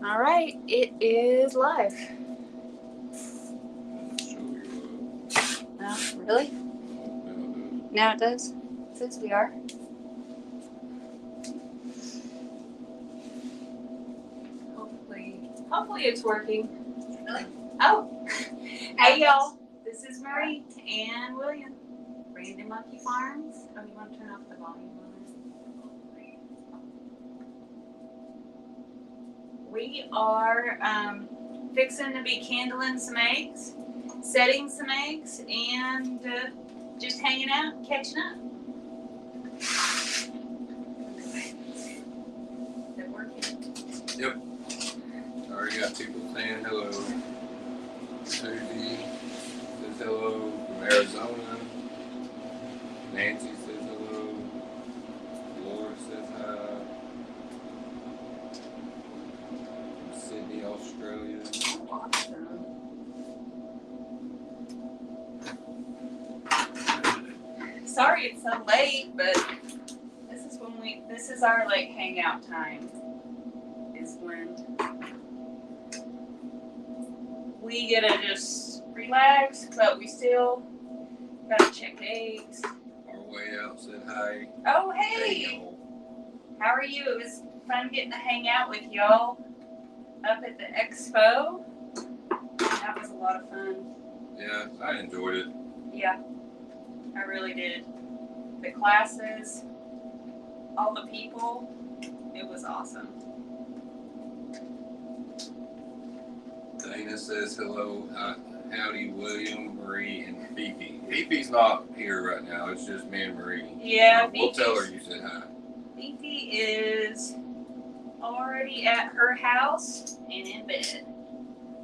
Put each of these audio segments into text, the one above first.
All right, it is live. Really? Now it does? Since we are? Hopefully it's working. Really? Oh! Hey y'all, this is Marie and William. Brandon Monkey Farms. Oh, you want to turn off the volume on it? We are fixing to be candling some eggs, setting some eggs, and just hanging out, catching up. Is it working? Yep. Already got people saying hello. Susie says hello from Arizona. Nancy says hello. Laura says hi. From Sydney, Australia. Awesome. Sorry it's so late, but this is our like hangout time. Is when we get to just relax, but we still gotta check eggs. Our way out said hi. Oh hey! How are you? It was fun getting to hang out with y'all up at the Expo. That was a lot of fun. Yeah, I enjoyed it. Yeah, I really did. The classes, all the people, it was awesome. Dana says hello. Howdy, William, Marie, and Fifi. Fifi's not here right now. It's just me and Marie. Yeah, so we'll tell her you said hi. Fifi is already at her house and in bed.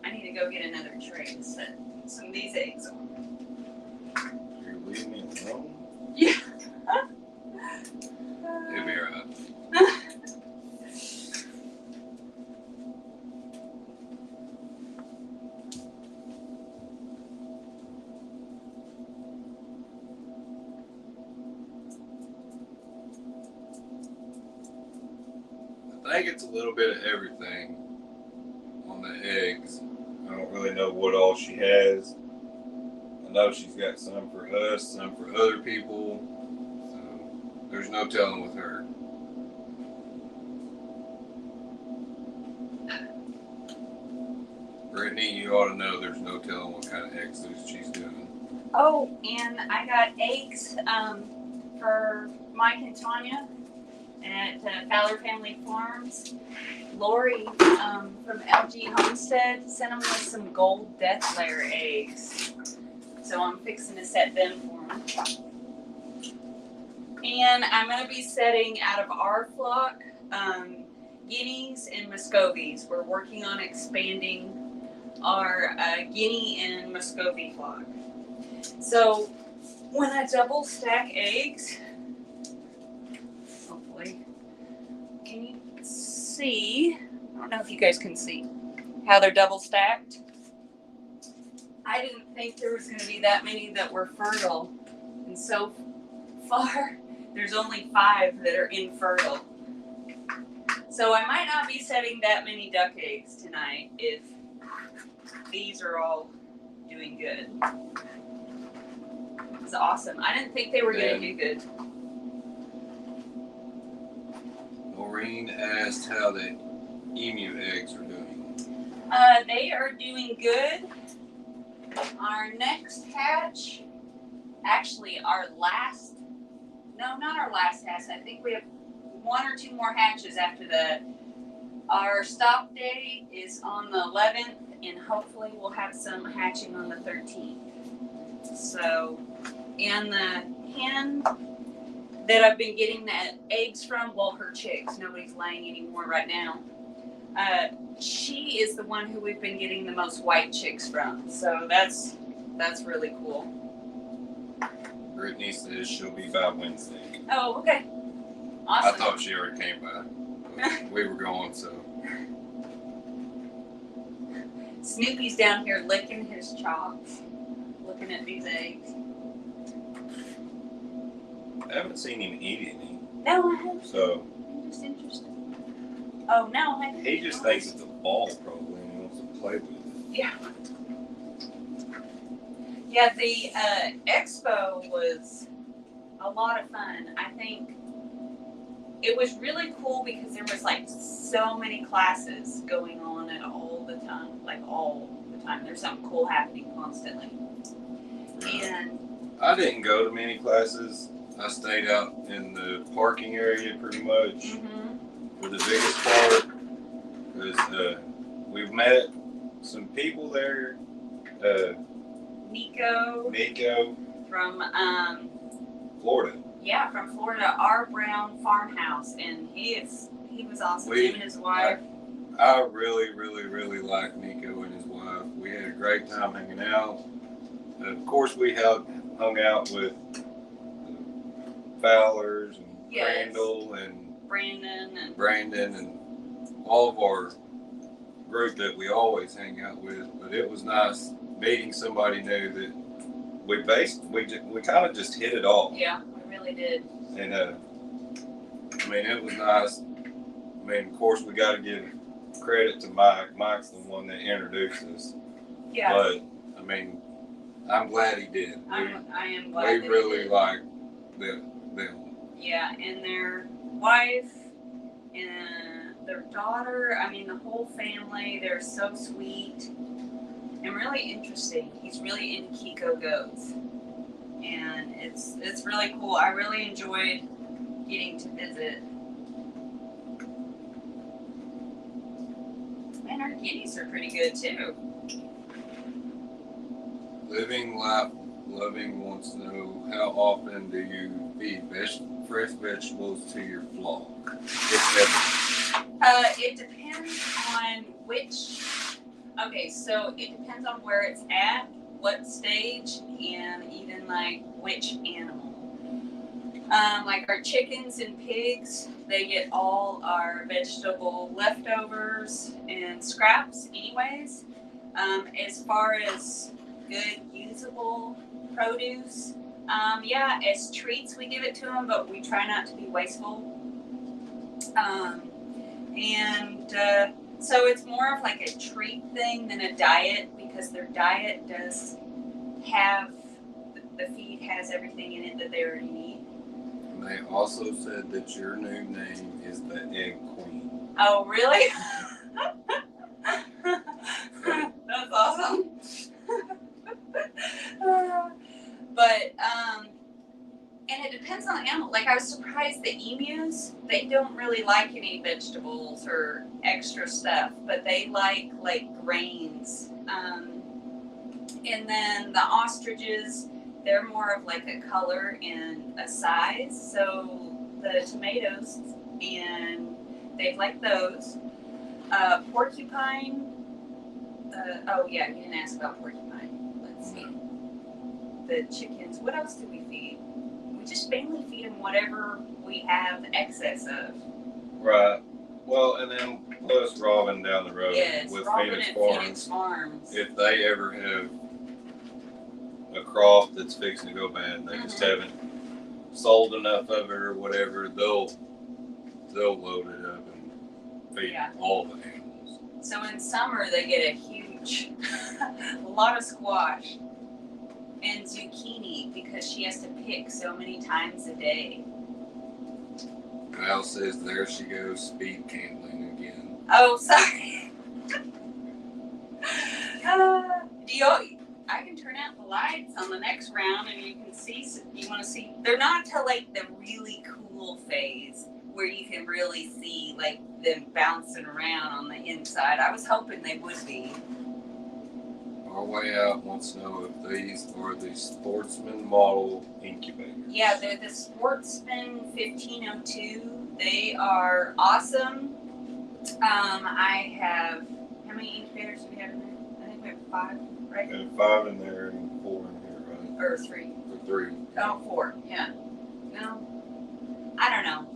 I need to go get another tray to set some of these eggs on. You're leaving me alone? Yeah. It'll be alright. I think it's a little bit of everything on the eggs. I don't really know what all she has. I know she's got some for us, some for other people. So there's no telling with her. Brittany, you ought to know there's no telling what kind of eggs she's doing. Oh, and I got eggs for Mike and Tanya at Fowler Family Farms. Lori from LG Homestead sent them with some gold death layer eggs. So I'm fixing to set them for them. And I'm going to be setting out of our flock guineas and Muscovies. We're working on expanding our guinea and Muscovy flock. So when I double stack eggs, hopefully, can you see? I don't know if you guys can see how they're double stacked. I didn't think there was going to be that many that were fertile. And so far, there's only 5 that are infertile. So I might not be setting that many duck eggs tonight if these are all doing good. It's awesome. I didn't think they were going to do good. Maureen asked how the emu eggs are doing. They are doing good. Our next hatch, actually our last, no, not our last hatch. I think we have 1 or 2 more hatches after that. Our stop date is on the 11th, and hopefully we'll have some hatching on the 13th. So, and the hen that I've been getting the eggs from, well, her chicks, nobody's laying anymore right now. She is the one who we've been getting the most white chicks from. So that's really cool. Brittany says she'll be by Wednesday. Oh, okay. Awesome. I thought she already came by. We were going, so. Snoopy's down here licking his chops, looking at these eggs. I haven't seen him eat any. No, I haven't. So. I'm just interested. Oh no, I He just thinks it's a ball probably and he wants to play with it. Yeah. Yeah, the Expo was a lot of fun. I think it was really cool because there was like so many classes going on at all the time. Like all the time. There's something cool happening constantly. Right. And I didn't go to many classes. I stayed out in the parking area pretty much for the biggest part because we've met some people there. Nico from Florida. Yeah, from Florida, R. Brown Farmhouse, and he was awesome. Him and his wife. I really, really, really like Nico and his wife. We had a great time hanging out. Of course, we hung out with Fowlers and Crandall and Brandon and all of our group that we always hang out with. But it was nice meeting somebody new that we kind of just hit it off. Yeah, we really did. And I mean, it was nice. I mean, of course, we got to give credit to Mike. Mike's the one that introduced us. Yeah. But I mean, I'm glad he did. I am glad. We really like them. Yeah, and their wife and their daughter. I mean, the whole family. They're so sweet and really interesting. He's really into Kiko goats, and it's really cool. I really enjoyed getting to visit. And our guineas are pretty good too. Living Life Loving wants to know, how often do you feed fresh vegetables to your flock? It depends on which. Okay, so it depends on where it's at, what stage, and even like which animal. Like our chickens and pigs, they get all our vegetable leftovers and scraps anyways. As far as good usable produce, yeah, as treats we give it to them, but we try not to be wasteful. So it's more of like a treat thing than a diet, because their diet does have, the feed has everything in it that they already need. And they also said that your new name is the Egg Queen. Oh, really? That's awesome. But, and it depends on the animal. Like, I was surprised the emus, they don't really like any vegetables or extra stuff, but they like grains. And then the ostriches, they're more of like a color and a size. So the tomatoes, and they like those. Porcupine. Oh yeah, you didn't ask about porcupine. Let's see. The chickens. What else do we feed? We just mainly feed them whatever we have excess of. Right. Well, and then plus Robin down the road with Robin Phoenix Farms. If they ever have a crop that's fixing to go bad, they just haven't sold enough of it or whatever, they'll load it up and feed all the animals. So in summer they get a huge, a lot of squash and zucchini because she has to pick so many times a day. Kyle says there she goes speed candling again. Oh, sorry. I can turn out the lights on the next round and you can see, you want to see, they're not till like the really cool phase where you can really see like them bouncing around on the inside. I was hoping they would be. Our Way Out wants to know if these are the Sportsman model incubators. Yeah, they're the Sportsman 1502. They are awesome. I have, how many incubators do we have in there? I think we have 5, right? We have 5 in there and 4 in here, right? Or 3. Or 3. Oh, 4, yeah. No, I don't know.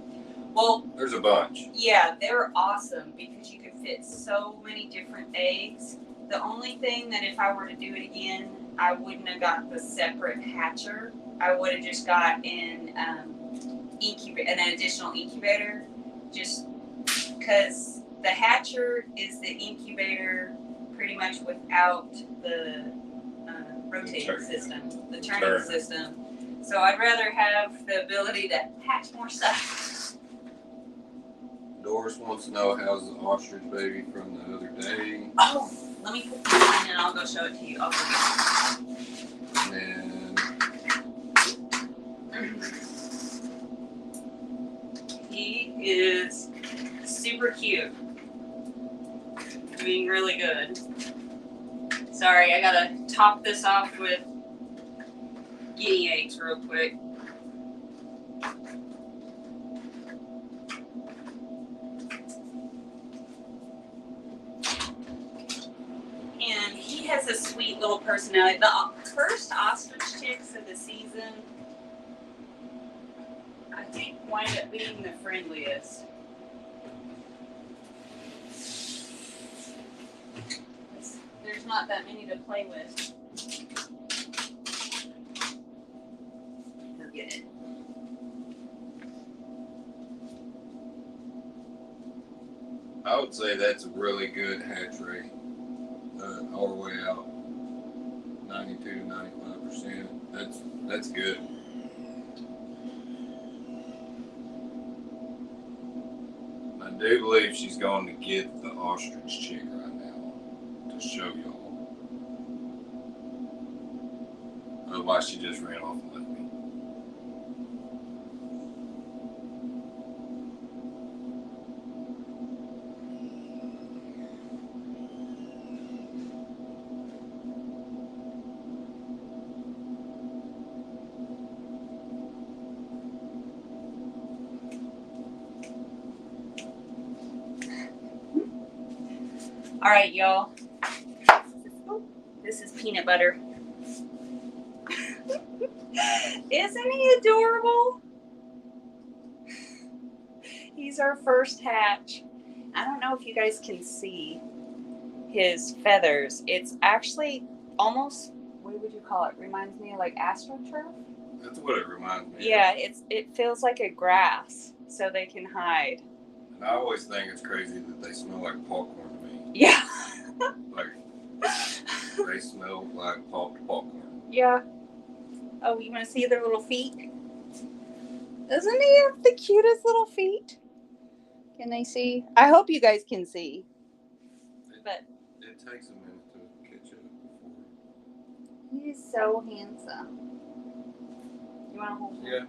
Well, there's a bunch. Yeah, they're awesome because you can fit so many different eggs. The only thing that if I were to do it again, I wouldn't have got the separate hatcher. I would have just got an additional incubator. Just because the hatcher is the incubator pretty much without the rotating system, the turning system. So I'd rather have the ability to hatch more stuff. Doris wants to know how's the ostrich baby from the other day. Oh, let me put this on and I'll go show it to you. I'll go get it. And he is super cute. Doing really good. Sorry, I gotta top this off with guinea eggs real quick. And he has a sweet little personality. The first ostrich chicks of the season, I think, wind up being the friendliest. There's not that many to play with. He'll get it. I would say that's a really good hatch rate. All the way out, 92 to 95%. That's good. I do believe she's going to get the ostrich chick right now to show y'all. Otherwise, she just ran off and left me. All right, y'all. This is peanut butter. Isn't he adorable? He's our first hatch. I don't know if you guys can see his feathers. It's actually almost, what would you call it? Reminds me of like astroturf. That's what it reminds me Yeah, of. it feels like a grass, so they can hide. And I always think it's crazy that they smell like popcorn to me. Yeah. Like, they smell like popped popcorn. Yeah. Oh, you want to see their little feet? Doesn't he have the cutest little feet? Can they see? I hope you guys can see. But it takes a minute to catch up before. He's so handsome. You want to hold him? Yeah.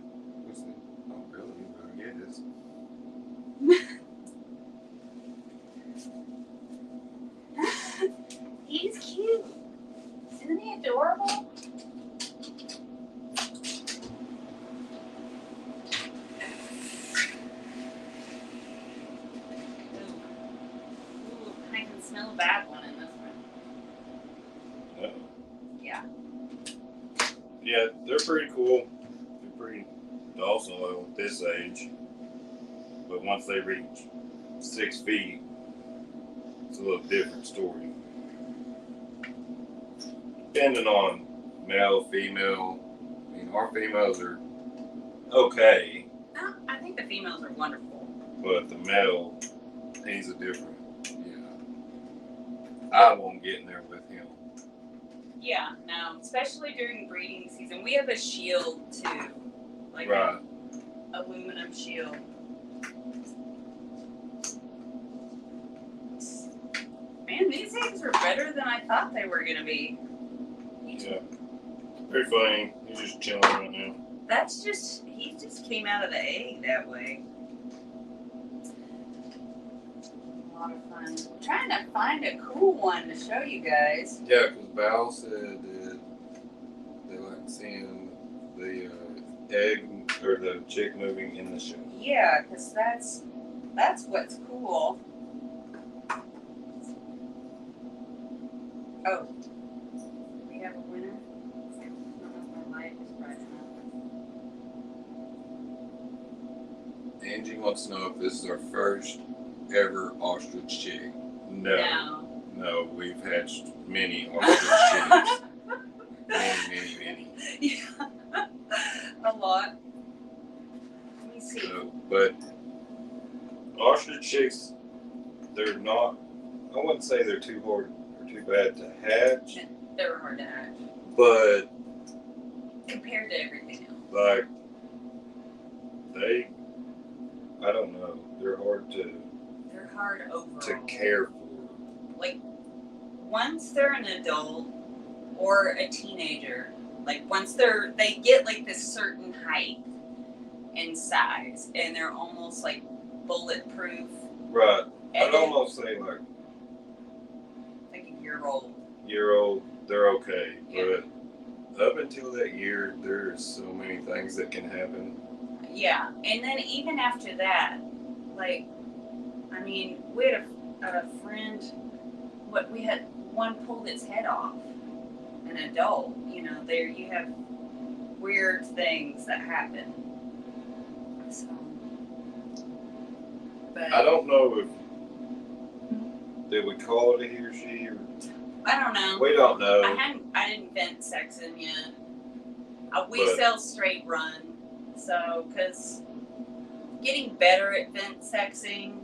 Oh, really? I guess. He's cute. Isn't he adorable? Ooh, I can smell a bad one in this one. Oh. Yeah. Yeah, they're pretty cool. They're pretty docile at this age. But once they reach 6 feet, it's a little different story. Depending on male, female. I mean, our females are okay. No, I think the females are wonderful. But the male, he's a different. Yeah. I won't get in there with him. Yeah, no, especially during breeding season. We have a shield too, like Right. an aluminum shield. Man, these eggs are better than I thought they were gonna be. Yeah. Very funny. He's just chilling right now. That's just, he just came out of the egg that way. A lot of fun. I'm trying to find a cool one to show you guys. Yeah, because Val said that they like seeing the egg or the chick moving in the show. Yeah, because that's what's cool. Oh, do we have a winner? I don't know if my light is bright enough. Angie wants to know if this is our first ever ostrich chick. No, we've hatched many ostrich chicks. Many. Yeah, a lot. Let me see. So, but ostrich chicks they're not. I wouldn't say they're too hard or too bad to hatch, They're hard to hatch but compared to everything else. like I don't know. They're hard overall. to care for. Like once they're an adult or a teenager, like once they get like this certain height and size, and they're almost like bulletproof. Right. And I'd almost say like a year old. They're okay, Yeah. but up until that year, there's so many things that can happen. Yeah, and then even after that, like, I mean, we had a friend. We had one pulled its head off. An adult, there you have weird things that happen. So, but I don't know if did we call it a he or she or I don't know. we don't know. I didn't vent sex him yet. We But- sell straight run, so because getting better at vent sexing,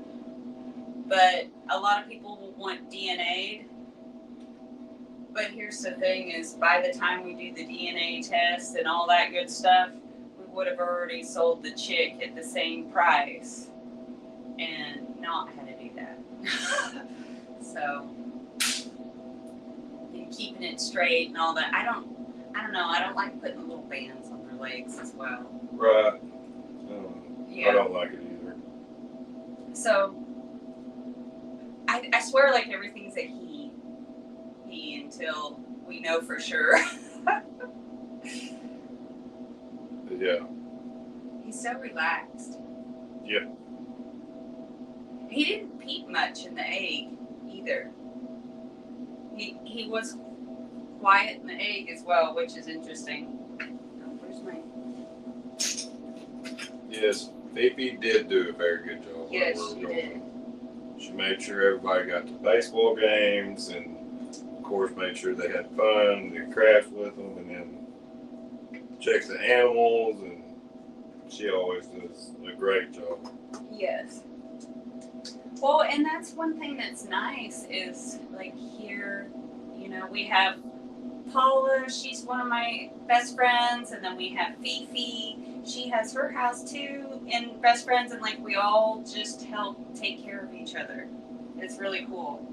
but a lot of people will want DNA'd. But here's the thing: is by the time we do the DNA test and all that good stuff, we would have already sold the chick at the same price, and not had to do that. So, and keeping it straight and all that. I don't know. I don't like putting little bands on their legs as well. Right. Yeah. I don't like it either. So, I swear like everything's a he until we know for sure. But yeah. He's so relaxed. Yeah. He didn't peep much in the egg either. He was quiet in the egg as well, which is interesting. Oh, where's my... Yes, Fifi did do a very good job. Yes, while she we were did. gone. She made sure everybody got to baseball games and, of course, made sure they had fun, did crafts with them, and then checks the animals, and she always does a great job. Yes. Well, and that's one thing that's nice is like here, we have Paula, she's one of my best friends, and then we have Fifi, she has her house too, and best friends, and like we all just help take care of each other. It's really cool.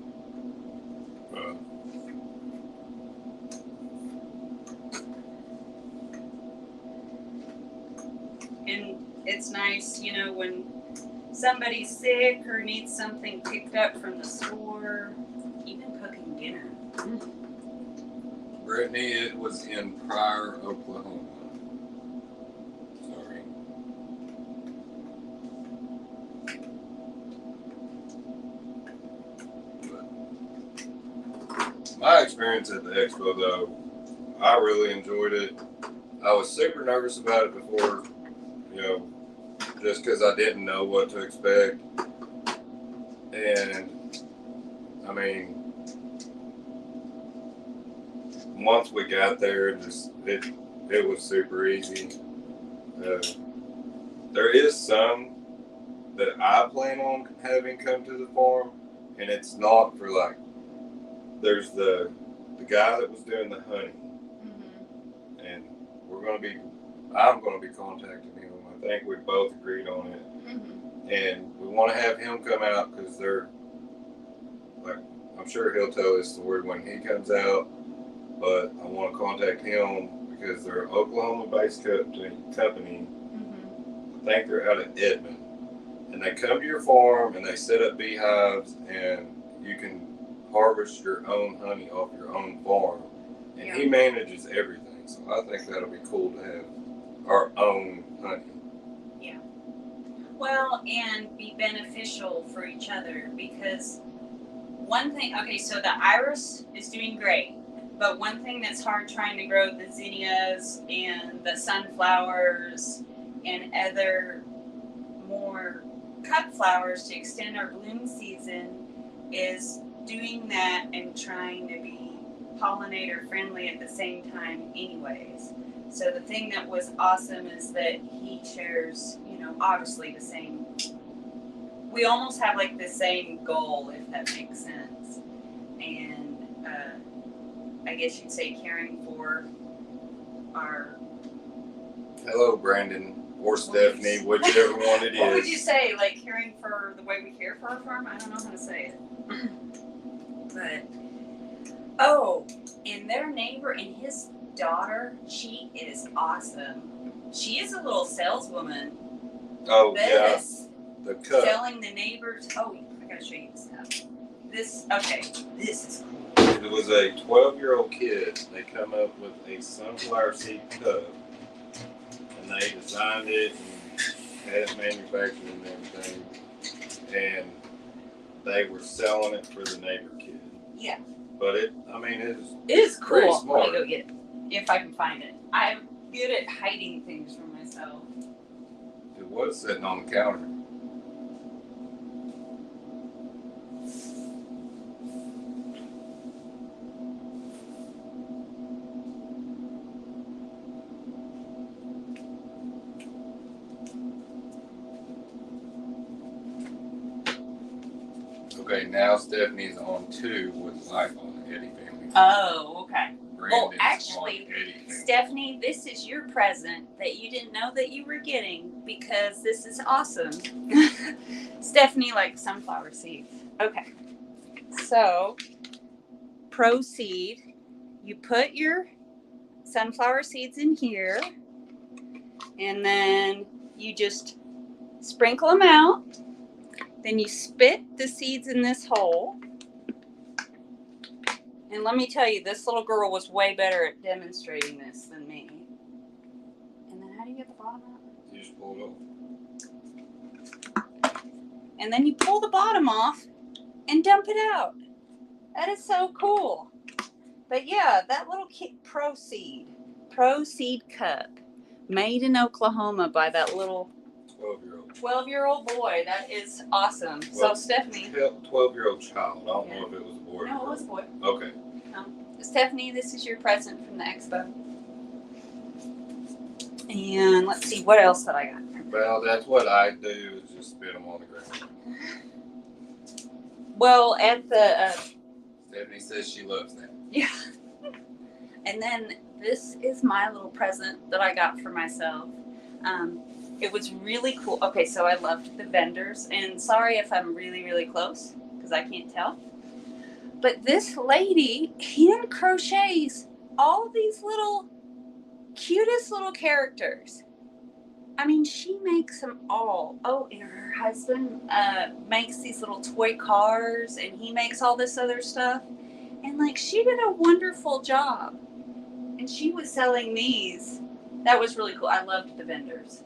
And it's nice, when somebody's sick or needs something picked up from the store, even cooking dinner. Brittany, it was in Pryor, Oklahoma. Sorry. But my experience at the Expo, though, I really enjoyed it. I was super nervous about it before, just because I didn't know what to expect. And, I mean, once we got there, it was super easy. There is some that I plan on having come to the farm, and it's not for like. There's the guy that was doing the honey, and I'm gonna be contacting him. I think we both agreed on it, and we want to have him come out because they're like, I'm sure he'll tell us the word when he comes out. But I want to contact him because they're an Oklahoma-based company. I think they're out of Edmond. And they come to your farm and they set up beehives, and you can harvest your own honey off your own farm. And he manages everything. So I think that'll be cool to have our own honey. Yeah. Well, and be beneficial for each other because one thing, okay, so the iris is doing great. But one thing that's hard trying to grow the zinnias and the sunflowers and other more cut flowers to extend our bloom season is doing that and trying to be pollinator friendly at the same time anyways. So the thing that was awesome is that he shares, obviously the same we almost have like the same goal, if that makes sense. And I guess you'd say caring for our. Hello, Brandon or Stephanie, whichever one it is. What would you say? Like caring for the way we care for our farm? I don't know how to say it. But and their neighbor and his daughter, she is awesome. She is a little saleswoman. Oh, yeah. The cup. Selling the neighbors. Oh, I gotta show you this stuff. This is cool. It was a 12-year-old kid. They come up with a sunflower seed cup, and they designed it and had it manufactured and everything, and they were selling it for the neighbor kid. Yeah. But it is pretty cool. smart. Let me go get it if I can find it. I'm good at hiding things from myself. It was sitting on the counter. Okay, now Stephanie's on 2 with life on the Eddie family. Oh, okay. Brandon's well, actually, on Eddie family. Stephanie, this is your present that you didn't know that you were getting because this is awesome. Stephanie likes sunflower seeds. Okay. So, proceed. You put your sunflower seeds in here, and then you just sprinkle them out. Then you spit the seeds in this hole. And let me tell you, this little girl was way better at demonstrating this than me. And then how do you get the bottom out? You just pull it off. And then you pull the bottom off and dump it out. That is so cool. But yeah, that little Proceed cup, made in Oklahoma by that little 12-year-old boy. That is awesome. Well, so Stephanie, 12-year-old child. I don't know if it was a boy. No, it was a boy. Okay. Stephanie, this is your present from the Expo. And let's see, what else that I got? Well, that's what I do, is just spit them on the ground. Well, at the Stephanie says she loves that. yeah. And then this is my little present that I got for myself. It was really cool. Okay, so I loved the vendors, and sorry if I'm really, really close because I can't tell. But this lady hand crochets all these little cutest little characters. I mean, she makes them all. Oh, and her husband makes these little toy cars, and he makes all this other stuff. And like, she did a wonderful job. And she was selling these. That was really cool. I loved the vendors.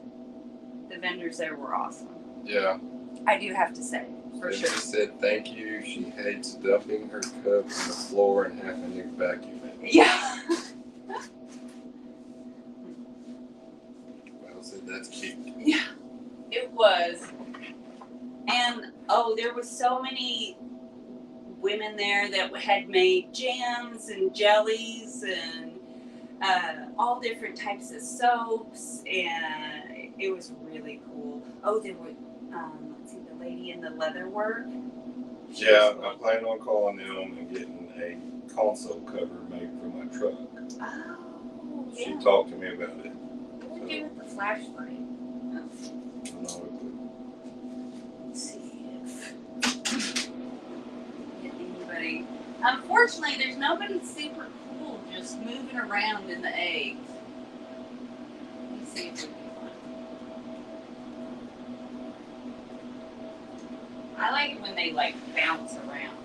The vendors there were awesome. Yeah. I do have to say, for sure. She said thank you. She hates dumping her cup on the floor and having to vacuum it. Yeah. Well said, that's cute. Yeah, it was. And there was so many women there that had made jams and jellies and all different types of soaps, and it was really cool. There were, let's see, the lady in the leather work. Yeah, I plan on calling them and getting a console cover made for my truck. Oh, yeah. She talked to me about it. What do we do with the flashlight? Let's see if anybody. Unfortunately, there's nobody super cool just moving around in the eggs. Let me see if we can find. I like it when they like bounce around.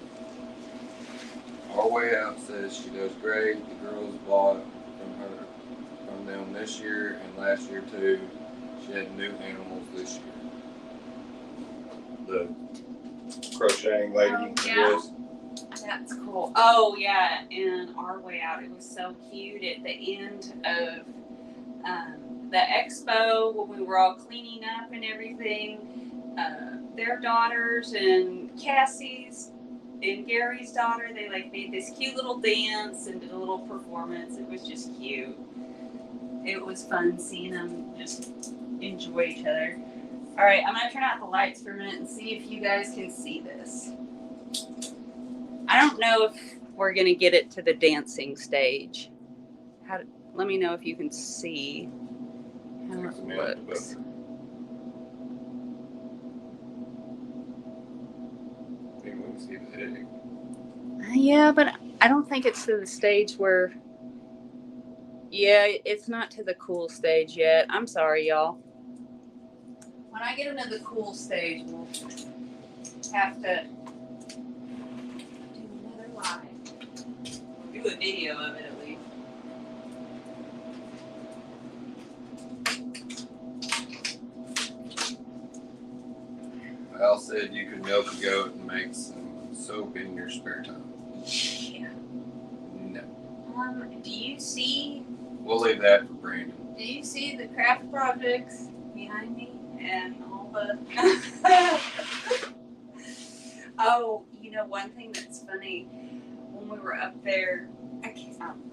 Our Way Out says she does great. The girls bought from them this year and last year too. She had new animals this year. The crocheting lady. Oh, yeah. That's cool. Oh yeah, and Our Way Out. It was so cute at the end of the expo when we were all cleaning up and everything. Their daughters and Cassie's and Gary's daughter, they like made this cute little dance and did a little performance. It was just cute. It was fun seeing them just enjoy each other. All right, I'm gonna turn out the lights for a minute and see if you guys can see this. I don't know if we're gonna get it to the dancing stage. Let me know if you can see how it looks. I think we can see the egg. Yeah, but I don't think it's to the stage where. Yeah, it's not to the cool stage yet. I'm sorry, y'all. When I get into the cool stage, we'll have to do another live. Do a video of it at least. Al said you could milk a goat and make some soap in your spare time. Yeah. No. Do you see? We'll leave that for Brandon. Do you see the craft projects behind me and all the? Oh, you know one thing that's funny. When we were up there, let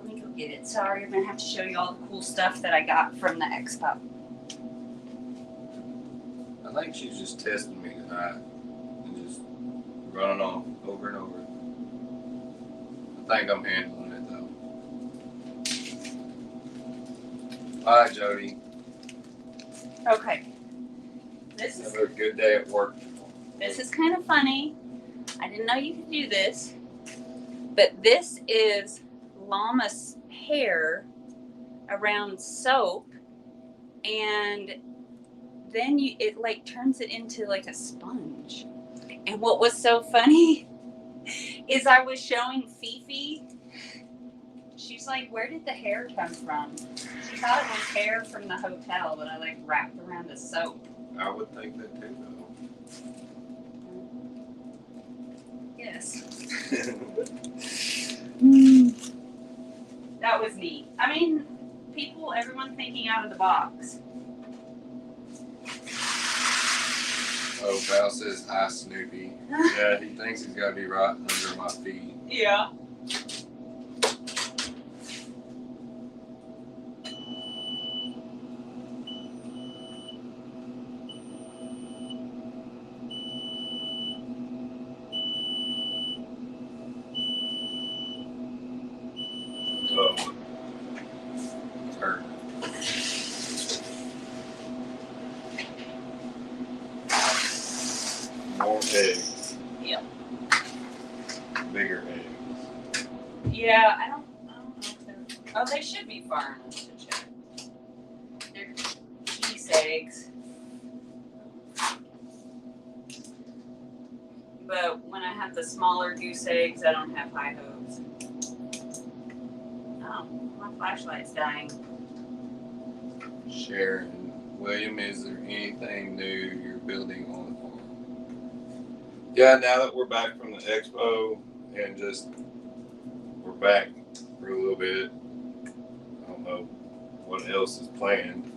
me go get it. Sorry, I'm gonna have to show you all the cool stuff that I got from the Expo. I think she's just testing me tonight and just running off over and over. I think I'm handling it though. All right, Jody. Okay. This is have a good day at work. This is kind of funny. I didn't know you could do this, but this is llama's hair around soap, and then it like turns it into like a sponge. And what was so funny is I was showing Fifi. She's like, "Where did the hair come from?" She thought it was hair from the hotel, but I like wrapped around the soap. I would think that too, though. Yes. That was neat. I mean, everyone thinking out of the box. Oh, Val says, "Hi, Snoopy." Yeah, he thinks he's got to be right under my feet. Yeah. Oh. Hurt. More eggs. Yep. Bigger eggs. Yeah, I don't know if they're. Oh, they should be far enough to check. They're geese eggs. But when I have the smaller goose eggs, I don't have high hopes. Oh, my flashlight's dying. Sharon, William, is there anything new you're building on the farm? Yeah, now that we're back from the Expo and we're back for a little bit. I don't know what else is planned,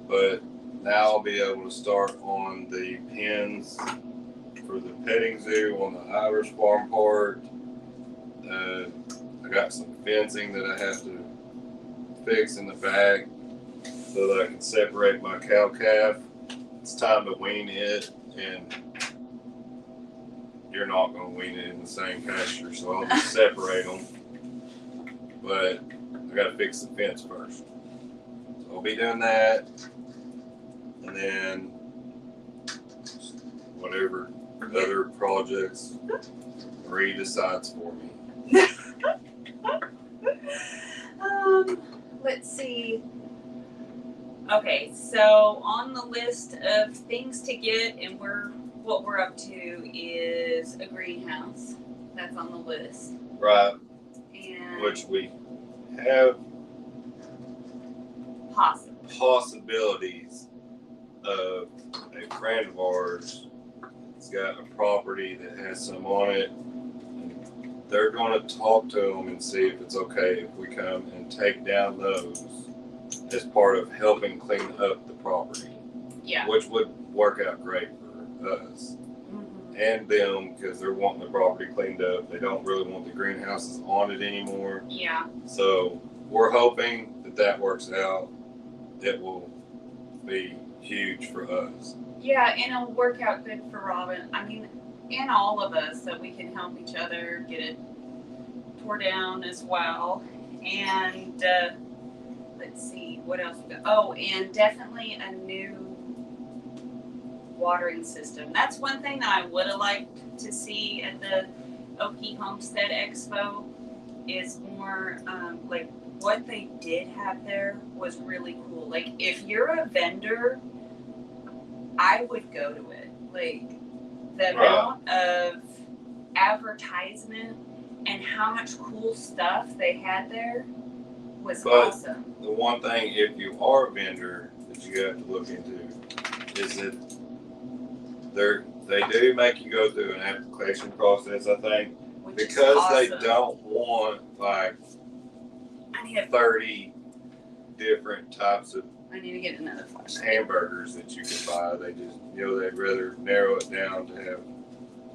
but now I'll be able to start on the pens for the petting zoo on the Irish farm part. I got some fencing that I have to fix in the back so that I can separate my cow calf. It's time to wean it, and you're not going to wean it in the same pasture, so I'll just separate them. But I got to fix the fence first. So I'll be doing that, and then whatever other projects Marie decides for me. Let's see. Okay, so on the list of things to get, and what we're up to is a greenhouse. That's on the list. Right. And which we have possibilities of a friend of ours. He's got a property that has some on it. They're going to talk to them and see if it's okay if we come and take down those as part of helping clean up the property. Yeah. Which would work out great for us and them, because they're wanting the property cleaned up. They don't really want the greenhouses on it anymore. Yeah. So we're hoping that works out. It will be huge for us. Yeah, and it'll work out good for Robin. I mean, and all of us, so we can help each other get it tore down as well. And let's see, what else we got? Oh, and definitely a new watering system. That's one thing that I would have liked to see at the Okie Homestead Expo is more like what they did have there was really cool. Like if you're a vendor, I would go to it. Like the amount of advertisement and how much cool stuff they had there was awesome. The one thing, if you are a vendor, that you have to look into is that they do make you go through an application process, I think, Which because awesome. they don't want like 30 different types of I need to get another flashlight. hamburgers that you can buy. They just, they'd rather narrow it down to have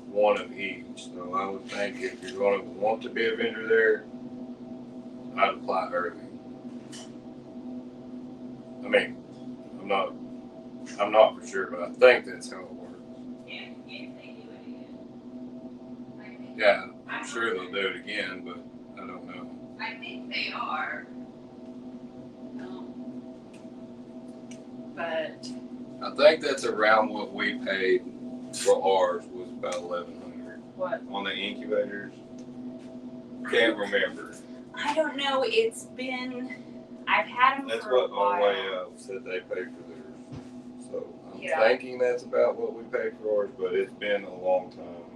one of each. So I would think if you're going to want to be a vendor there, I'd apply early. I mean, I'm not for sure, but I think that's how it works. Yeah, if they do it again. Yeah, I'm sure they'll do it again, but I don't know. I think they are. But I think that's around what we paid for ours was about $1,100. What? On the incubators? Can't remember. I don't know. It's been. I've had them That's for a what while. our way said they paid for theirs. So I'm Yeah. thinking that's about what we paid for ours, but it's been a long time.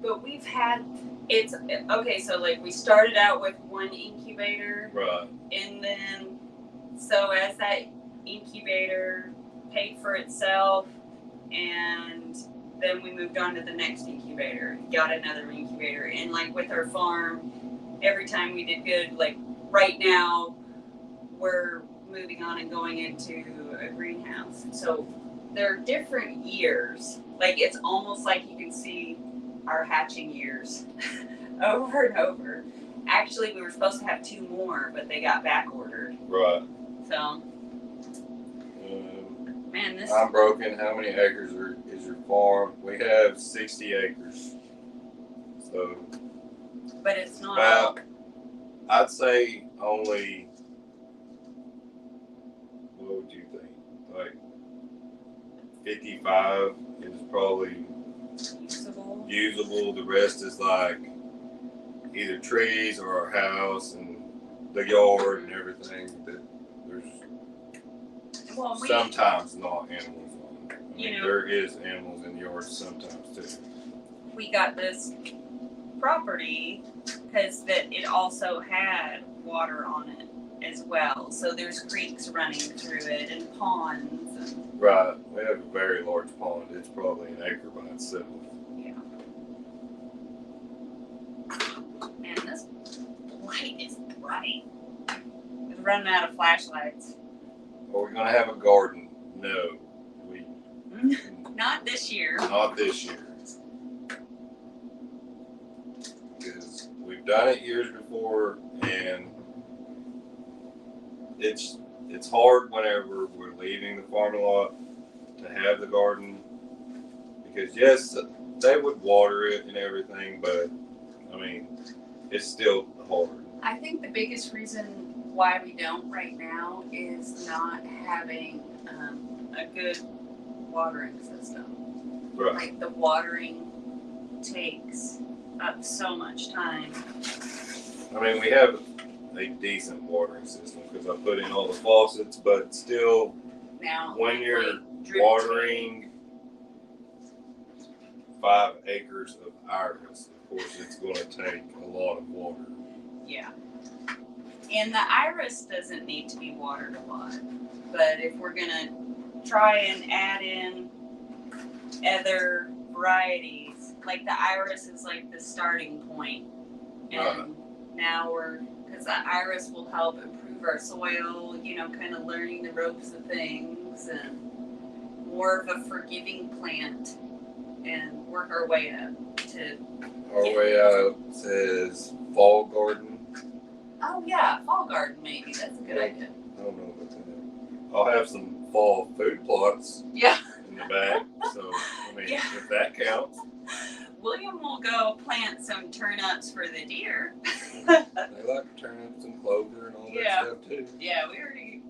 But we've had. It's okay. So like we started out with one incubator, Right. and then so as that incubator paid for itself, and then we moved on to the next incubator, got another incubator, and like with our farm, every time we did good, like right now we're moving on and going into a greenhouse. So they're different years. Like it's almost like you can see our hatching years over and over. Actually, we were supposed to have 2 more, but they got back ordered. Right. So, man, this. I'm broken. How many acres is your farm? We have 60 acres. So. But it's not. Well, I'd say only. What would you think? Like 55 is probably usable. The rest is like either trees or our house and the yard and everything. That there's sometimes not animals on. I mean, there is animals in the yard sometimes too. We got this property because that it also had water on it as well. So there's creeks running through it and ponds. And... Right. We have a very large pond. It's probably an acre by itself. Yeah. Man, this light is bright. It's running out of flashlights. Are we going to have a garden? No. Not this year. Not this year. Because we've done it years before, and it's hard whenever we're leaving the farm lot to have the garden. Because yes, they would water it and everything, but I mean, it's still hard. I think the biggest reason why we don't right now is not having a good watering system. Right. Like the watering takes up so much time. I mean, we have a decent watering system because I put in all the faucets, but still, now when you're like watering 5 acres of iris, of course, it's going to take a lot of water. Yeah. And the iris doesn't need to be watered a lot. But if we're going to try and add in other varieties, like the iris is like the starting point. And now because the iris will help improve our soil, kind of learning the ropes of things and more of a forgiving plant and work our way up to... Our way out says fall garden. Oh yeah, fall garden maybe. That's a good idea. I don't know about that. I'll have some fall food plots. Yeah. In in the back. So, I mean, Yeah. if that counts. William will go plant some turnips for the deer. They like turnips and clover and all that Yeah. stuff too. Yeah, we already.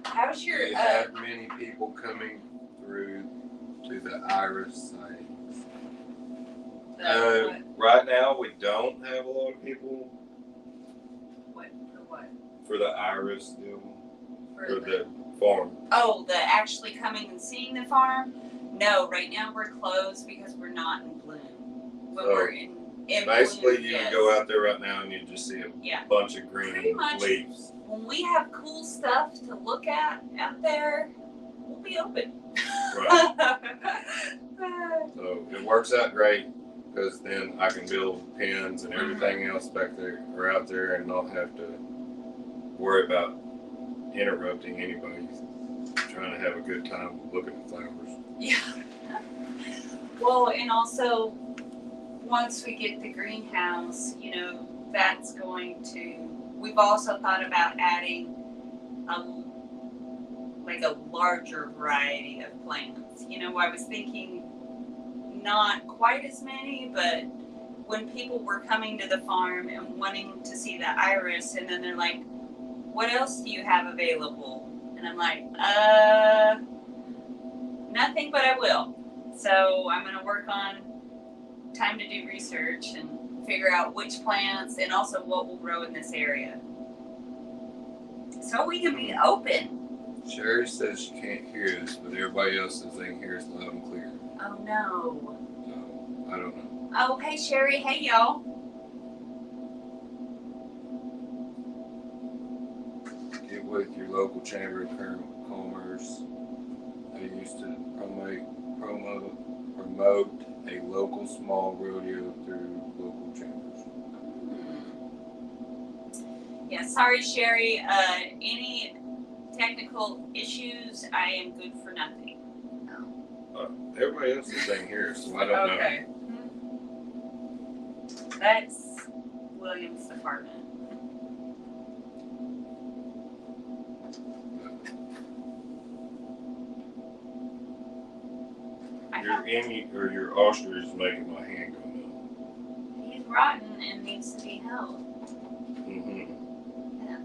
How's Do your you have many people coming through to the iris sightings? Right now, we don't have a lot of people what? for the iris deal. For the farm. Oh, the actually coming and seeing the farm? No, right now we're closed because we're not in bloom. When So, we're in basically, bloom, you yes. would go out there right now and you just see a bunch of green Pretty much, leaves. When we have cool stuff to look at out there, we'll be open. Right. So it works out great because then I can build pens and everything else back there or out there and not have to worry about interrupting anybody trying to have a good time looking at flowers. Yeah. Well, and also once we get the greenhouse, that's going to. We've also thought about adding a larger variety of plants. I was thinking not quite as many, but when people were coming to the farm and wanting to see the iris, and then they're like, what else do you have available? And I'm like, nothing, but I will. So I'm going to work on time to do research and figure out which plants and also what will grow in this area. So we can be open. Sherry says she can't hear us, but everybody else says they can hear us loud and clear. Oh no. So, I don't know. Oh, hey Sherry. Hey y'all. Get with your local chamber of commerce. They used to promote a local small rodeo through local chambers. Yeah, sorry Sherry. Any technical issues, I am good for nothing. Everybody else is saying here, so I don't know. Okay. That's William's department. Your ostrich is making my hand go numb. He's rotten and needs to be held. Yeah.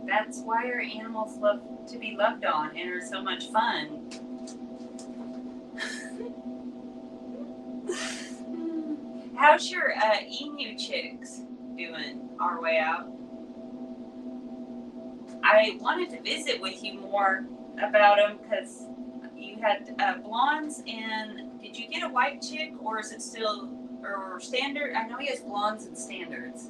That's why our animals love to be loved on and are so much fun. How's your emu chicks doing our way out? I wanted to visit with you more about them because you had blondes and did you get a white chick or is it still or standard? I know he has blondes and standards.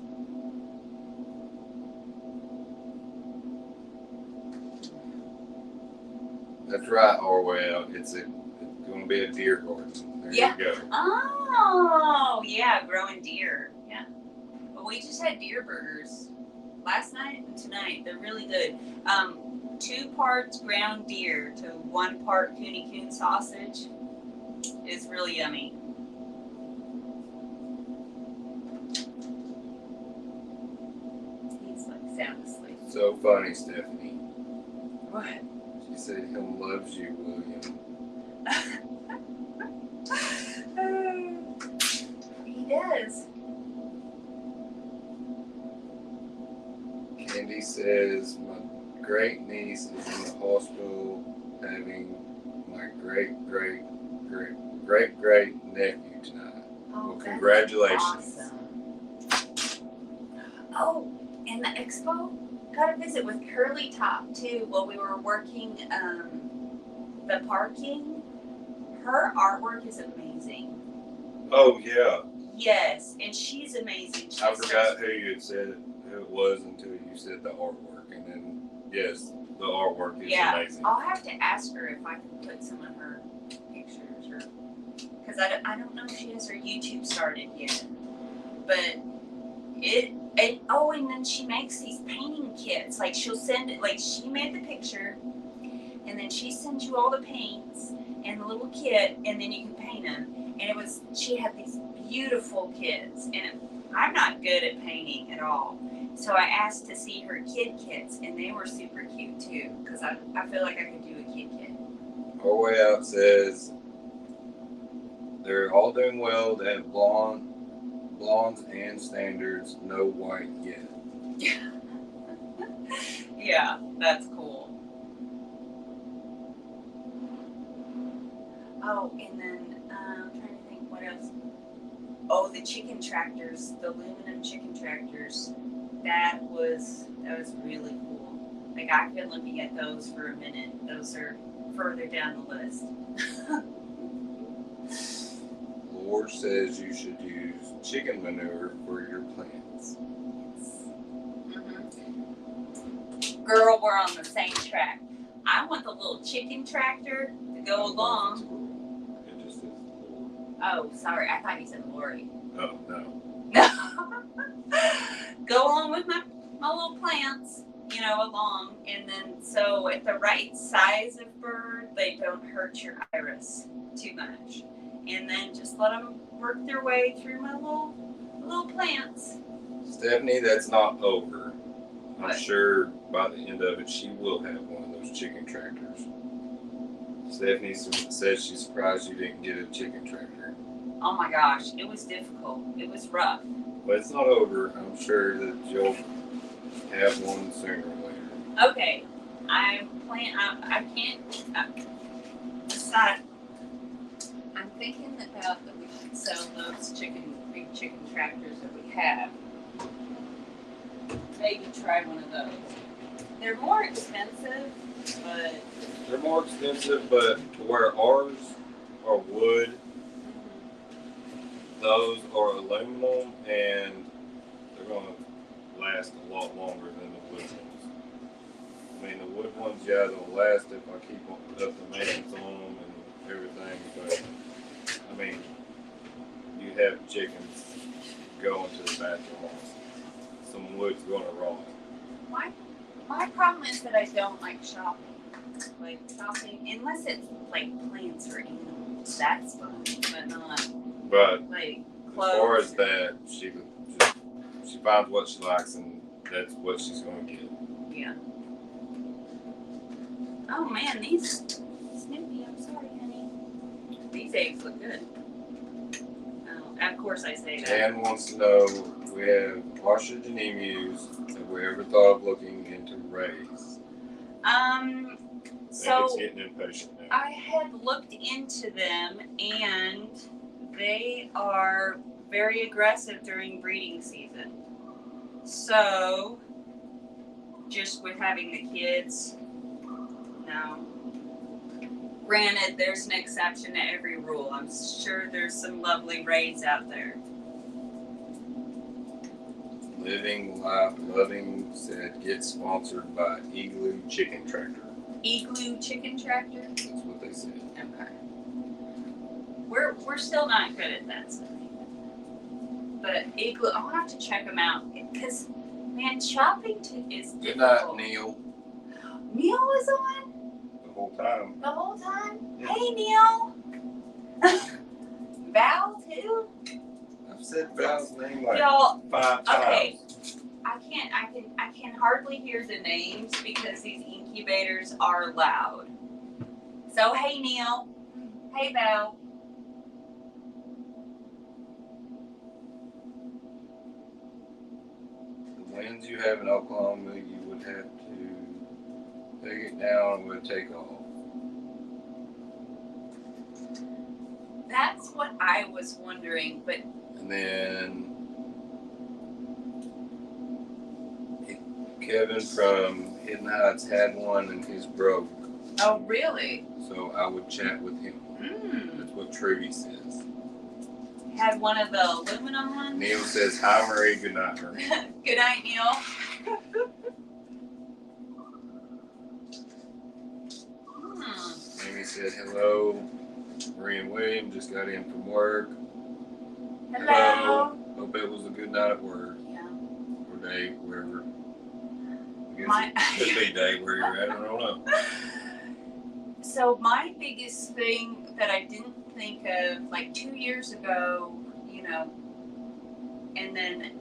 That's right, our way out. It's going to be a deer garden. There you go. Oh, yeah, growing deer. Yeah. Well, we just had deer burgers last night and tonight. They're really good. 2 parts ground deer to 1 part coon sausage is really yummy. He's like sound asleep. So funny, Stephanie. What? She said he loves you, William. He does. Candy says my great niece is in the hospital having my great nephew tonight. Oh, well, congratulations. Awesome. Oh, and the Expo got a visit with Curly Top too while we were working the parking. Her artwork is amazing. Oh yeah. Yes, and she's amazing. I forgot who you had said who it was until you said the artwork, and then yes, the artwork is amazing. I'll have to ask her if I can put some of her pictures, or because I don't know if she has her YouTube started yet, but and then she makes these painting kits. Like she'll send it, like she made the picture, and then she sends you all the paints and the little kit, and then you can paint them. and she had these beautiful kids, and I'm not good at painting at all. So I asked to see her kits, and they were super cute too, because I feel like I could do a kit. Our way out says they're all doing well. They have blondes and standards, no white yet. Yeah, that's cool. Oh, and then I'm trying to think what else. Oh, the chicken tractors, the aluminum chicken tractors. That was really cool. Like, I've been looking at those for a minute. Those are further down the list. Lord says you should use chicken manure for your plants. Mm-hmm. Girl, we're on the same track. I want the little chicken tractor to go along. It just says Lord. Oh, sorry. I thought you said Lori. Oh, no. Go along with my little plants, along. And then, so at the right size of bird, they don't hurt your iris too much. And then just let them work their way through my little plants. Stephanie, that's not over. I'm What? sure by the end of it, she will have one of those chicken tractors. Stephanie says she's surprised you didn't get a chicken tractor. Oh my gosh, it was difficult. It was rough. But it's not over. I'm sure that you'll have one sooner or later. Okay, I can't decide. I'm thinking about that we should sell those big chicken tractors that we have. Maybe try one of those. They're more expensive, but... They're more expensive, but where ours are wood, those are aluminum, and they're going to last a lot longer than the wood ones. I mean, the wood ones, yeah, they'll last if I keep up the maintenance on them and everything, but, I mean, you have chickens going to the bathroom. Some wood's going to rot. My problem is that I don't like shopping. Like, shopping, unless it's, like, plants or animals, that's fun, but not... But like as far as that, she finds what she likes, and that's what she's going to get. Yeah. Oh man, these Snoopy, I'm sorry, honey. These eggs look good. Oh, of course I say that. Dan wants to know if we have ostrich and emus. Have we ever thought of looking into rays? So it's getting impatient now. I had looked into them, and they are very aggressive during breeding season. So, just with having the kids, no. Granted, there's an exception to every rule. I'm sure there's some lovely rays out there. Living Life Loving said get sponsored by Igloo Chicken Tractor. Igloo Chicken Tractor? That's what they said. Okay. We're still not good at that stuff. But Igloo, I'll have to check them out. Because, man, shopping is difficult. Good night, Neil. Neil was on? The whole time. The whole time? Yeah. Hey, Neil. Val, too? I've said Val's name like Y'all, 5 times. okay. I can hardly hear the names because these incubators are loud. So, hey, Neil. Hey, Val. The winds you have in Oklahoma, you would have to take it down and would take off. That's what I was wondering, but... And then Kevin from Hidden Heights had one and his broke. Oh, really? So I would chat with him. That's what Trudy says. Had one of the aluminum ones? Neil says, hi Marie, good night Marie. Good night, Neil. Amy said, hello. Marie and William just got in from work. Hello. Hope it was a good night at work. Yeah. Or day, wherever. I My- guess it could be day where you're at, I don't know. So my biggest thing that I didn't think of like 2 years ago, you know, and then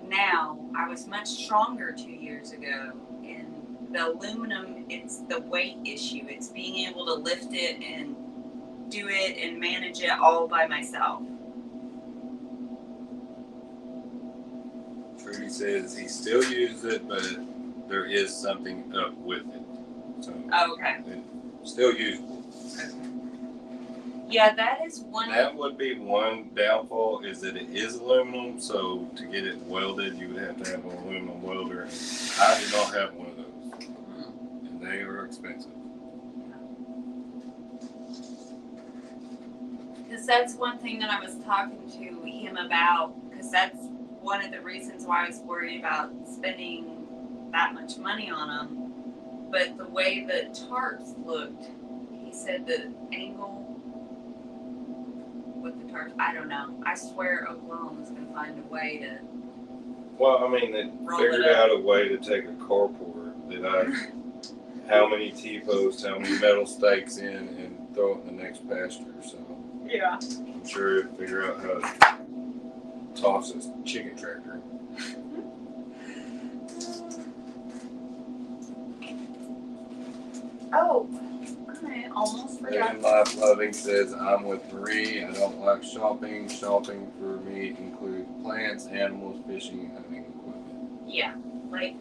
now I was much stronger 2 years ago. And the aluminum, it's the weight issue. It's being able to lift it and do it and manage it all by myself. Trudy says he still uses it, but there is something up with it. So Okay. it's still usable. Yeah, that is one. That would be one downfall, is that it is aluminum, so to get it welded, you would have to have an aluminum welder. I do not have one of those, and they are expensive. Because that's one thing that I was talking to him about, because that's one of the reasons why I was worried about spending that much money on them. But the way the tarps looked, he said the angle with the tarps, I don't know. I swear Oklahoma's going to find a way to. Well, I mean, they figured out a way to take a carport how many T-posts, how many metal stakes in, and throw it in the next pasture. So Yeah. I'm sure they'll figure out how to toss this chicken tractor. Oh, I almost forgot. Living Life Loving says, I'm with Marie. I don't like shopping. Shopping for me includes plants, animals, fishing, hunting equipment. Yeah, like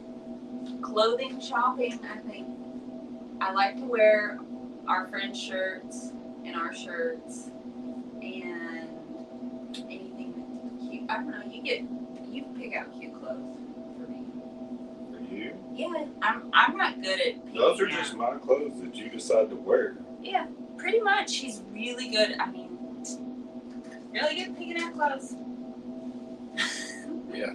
clothing shopping, I think I like to wear our friends' shirts and our shirts and anything that's cute. I don't know, you pick out cute clothes for me. For you? Yeah, I'm not good at picking Those are out. just my clothes that you decide to wear. Yeah, pretty much. She's really good. I mean, really good at picking out clothes. Yeah.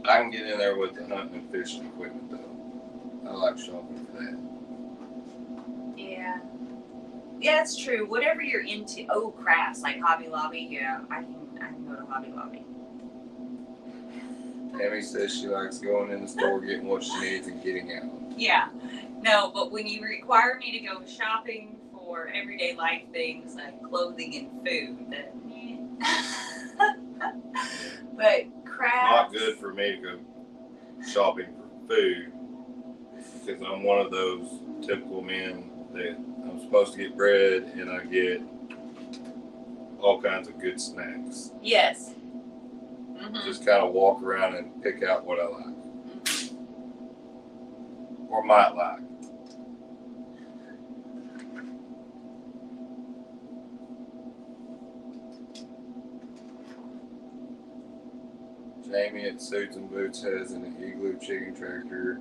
I can get in there with the hunting and fishing equipment though. I like shopping for that. Yeah. Yeah, it's true. Whatever you're into. Oh, crafts like Hobby Lobby. Yeah, I can go to Hobby Lobby. Tammy says she likes going in the store, getting what she needs, and getting out. Yeah. No, but when you require me to go shopping for everyday life things like clothing and food, then but crafts. Not good for me to go shopping for food because I'm one of those typical men that I'm supposed to get bread and I get all kinds of good snacks. Yes. Mm-hmm. Just kind of walk around and pick out what I like. Or might like. Jamie at Suits and Boots has an Igloo chicken tractor.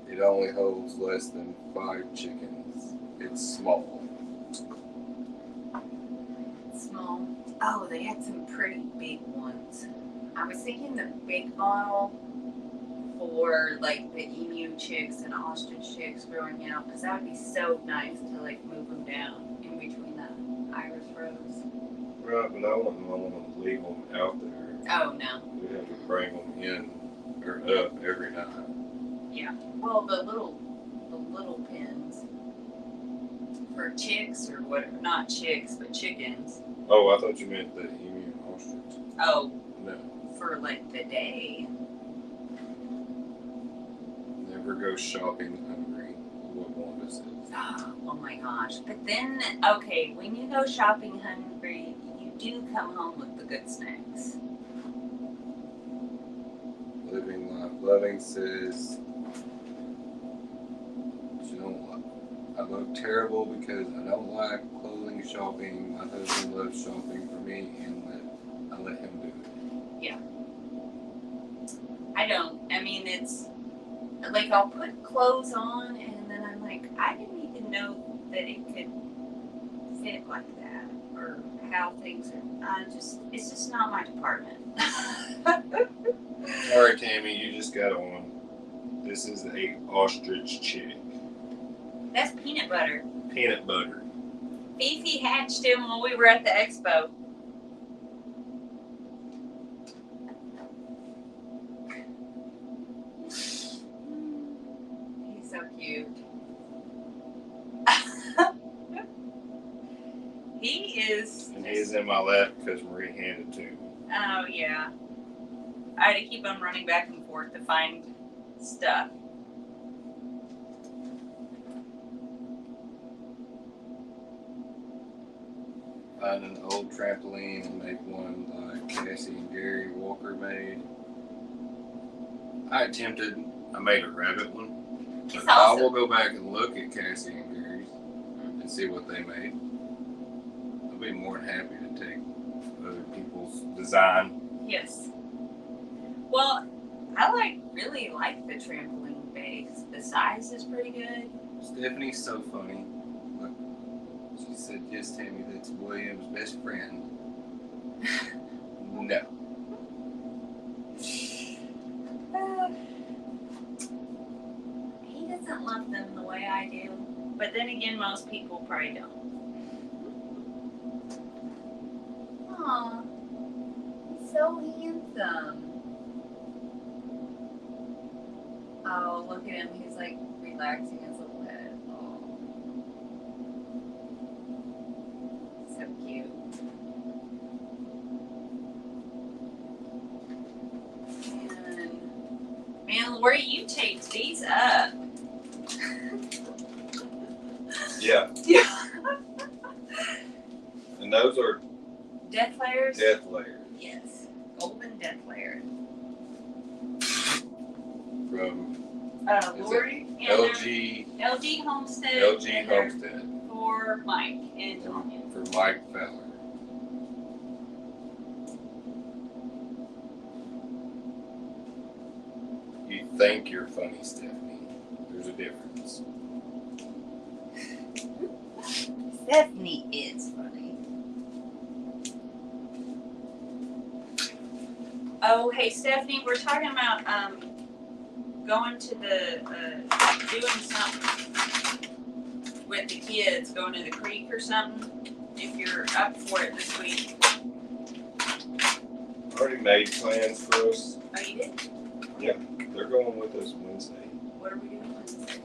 It only holds less than 5 chickens. It's small. Small. Oh, they had some pretty big ones. I was thinking the big model for like the emu chicks and ostrich chicks growing out, because that would be so nice to like move them down in between the iris rows. Right, but I wouldn't want to leave them out there. Oh no. We'd have to bring them in or up every night. Yeah. Well, the little pens for chicks or whatever, not chicks but chickens. Oh, I thought you meant the emu and ostrich. Oh. No. For like the day. Never go shopping hungry. What Wanda says. Oh my gosh. But then, okay, when you go shopping hungry, you do come home with the good snacks. Living Life Loving says, I look terrible because I don't like clothing shopping. My husband loves shopping for me and I let him do it. Yeah. I don't. I mean, it's like I'll put clothes on and then I'm like, I didn't even know that it could fit like that or how things are. It's just not my department. All right, Tammy, you just got on. This is a ostrich chick. That's peanut butter. Peanut butter. Fifi hatched him when we were at the Expo. He is. And he's in my lap because Marie handed to me. Oh, yeah. I had to keep him running back and forth to find stuff. Find an old trampoline and make one like Cassie and Gary Walker made. I made a rabbit one. It's But I awesome. will go back and look at Cassie and Gary's and see what they made. I'll be more than happy to take other people's design. Yes. Well, I really like the trampoline base. The size is pretty good. Stephanie's so funny. Look, she said, "Yes, Tammy, that's William's best friend." No. He doesn't love them the way I do. But then again, most people probably don't. Aw, he's so handsome. Oh, look at him. He's like relaxing his little head. Oh, so cute. And man, Lori, you taped these up. Yeah. Yeah. And those are Death layers? death layers Yes. Golden death layer. from Lori and LG LG Homestead. LG and they're Homestead for Mike and Tanya. for Mike Feller. You think you're funny, Stephanie. There's a difference. Stephanie is funny. Oh, hey, Stephanie, we're talking about going to the, doing something with the kids, going to the creek or something, if you're up for it this week. Already made plans for us. Oh, you did? Yeah, they're going with us Wednesday What are we doing Wednesday?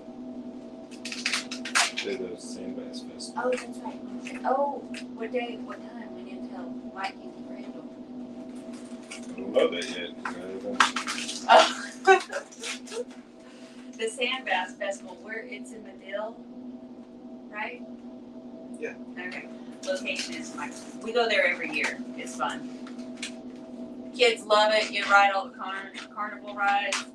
to the Sandbass Festival. Oh, that's right. Oh, what day, what time? We need to tell Mike and Randall. I don't know that yet. Oh. The Sandbass Festival, where it's in the Dill, right? Yeah. Okay. Location is Mike. We go there every year. It's fun. Kids love it. You ride all the carnival rides.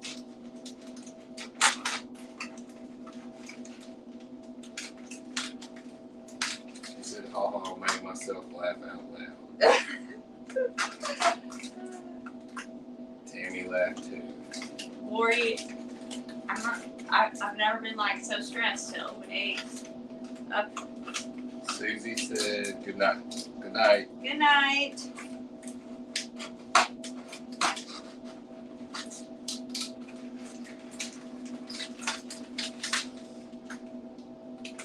She said, "Oh, I'll make myself laugh out loud." Tammy laughed too. Lori, I've never been like so stressed to open eggs. Up. Susie said, "Good night." Good night. Good night.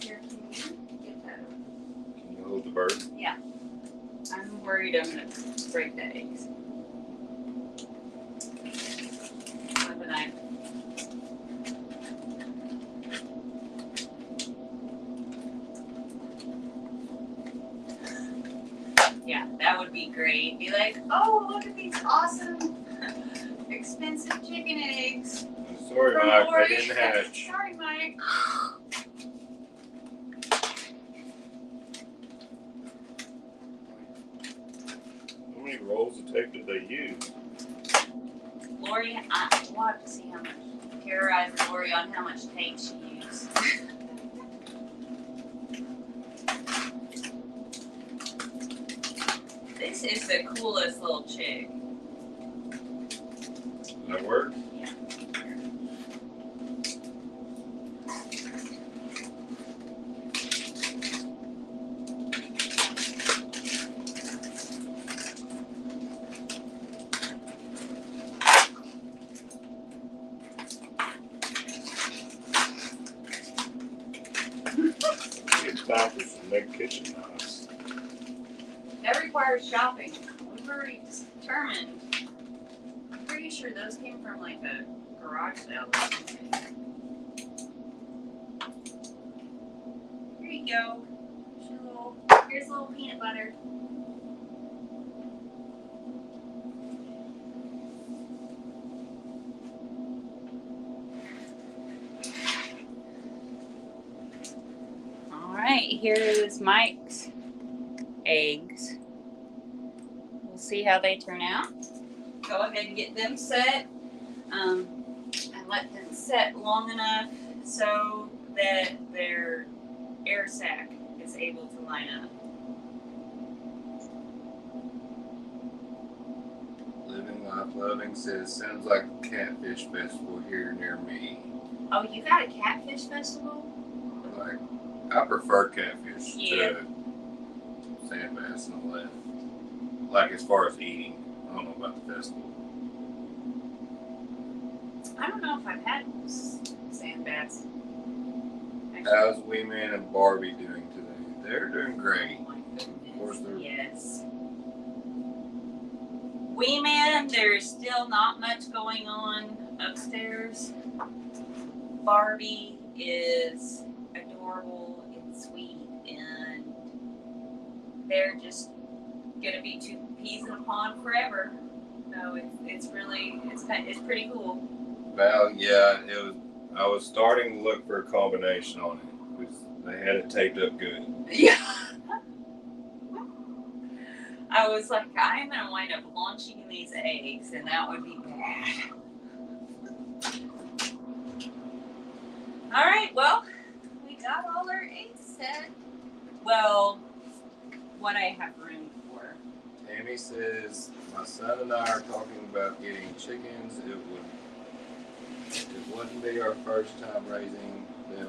Here, can you get that? Can you hold the bird? I'm worried I'm gonna break the eggs. With a knife. Yeah, that would be great. Be like, oh, look at these awesome, expensive chicken eggs. Sorry, from Mike, Lori. they didn't hatch. Sorry, Mike. How many rolls of tape did they use? Lori, we'll have to see how much. Terrorize Lori on how much tape she used. This is the coolest little chick. Did that work? Yeah. It's time for some big kitchen knives. That requires shopping. We've already determined. I'm pretty sure those came from like a garage sale or something. Here you go. Here's your little here's a little peanut butter. All right, here is Mike's eggs. We'll see how they turn out. Go ahead and get them set. And let them set long enough so that their air sac is able to line up. Living Life Loving says, sounds like a catfish festival here near me. Oh, you got a catfish festival? Like, I prefer catfish Yeah. to sand bass and all that. Like, as far as eating, I don't know about the festival. I don't know if I've had sand bass. How's Wee Man and Barbie doing today? They're doing great. Oh my goodness. Of course they're... Yes. Wee Man, there's still not much going on upstairs. Barbie is adorable and sweet, and they're just gonna be two peas in a pond forever. So it's pretty cool. Val, yeah, I was starting to look for a combination on it because they had it taped up good. Yeah. I was like, I'm gonna wind up launching these eggs, and that would be bad. All right, well, we got all our eggs set. Well, what I have room for. Tammy says, my son and I are talking about getting chickens. It wouldn't be our first time raising them.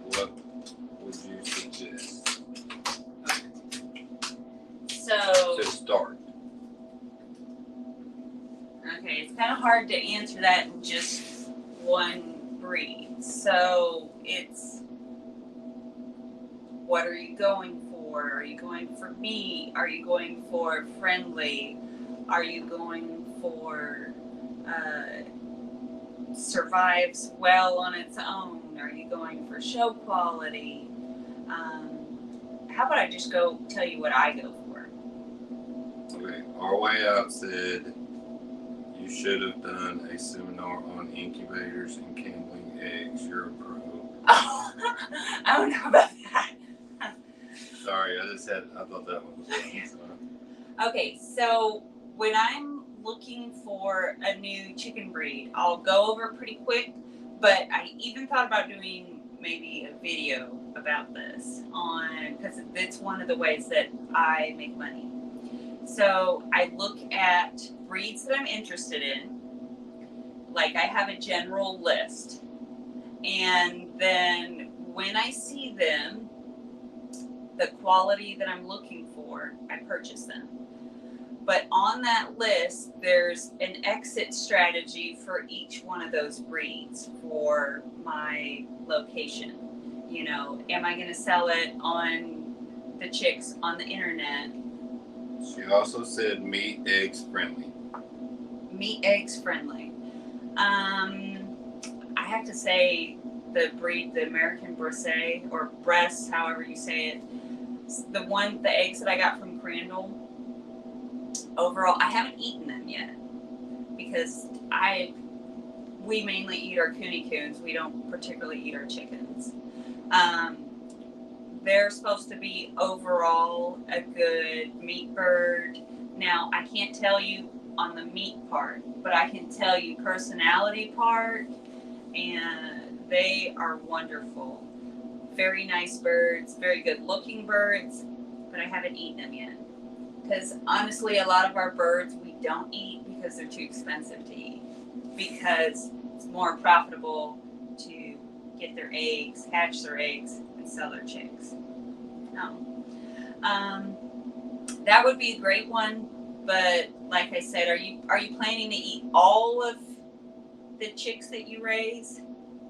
What would you suggest? So, To start. okay, it's kind of hard to answer that in just one breed. So, it's, what are you going for? Are you going for meat? Are you going for friendly? Are you going for survives well on its own? Are you going for show quality? How about I just go tell you what I go for? Okay, Our Way Out said you should have done a seminar on incubators and kindling eggs. You're a pro. Oh, I don't know about that. Sorry, I thought that one was funny. So. Okay, so when I'm looking for a new chicken breed, I'll go over it pretty quick, but I even thought about doing maybe a video about this because it's one of the ways that I make money. So I look at breeds that I'm interested in, like I have a general list, and then when I see them, the quality that I'm looking for, I purchase them. But on that list, there's an exit strategy for each one of those breeds for my location. You know, am I going to sell it on the chicks on the internet? She also said meat, eggs, friendly. Meat, eggs, friendly. I have to say the breed, the American Bresse, or Bresse, however you say it, the eggs that I got from Crandall, overall, I haven't eaten them yet because we mainly eat our Cooney Coons. We don't particularly eat our chickens. They're supposed to be overall a good meat bird. Now, I can't tell you on the meat part, but I can tell you personality part, and they are wonderful. Very nice birds, very good looking birds, but I haven't eaten them yet. Because honestly, a lot of our birds we don't eat because they're too expensive to eat. Because it's more profitable to get their eggs, hatch their eggs, and sell their chicks. No. That would be a great one, but like I said, are you planning to eat all of the chicks that you raise,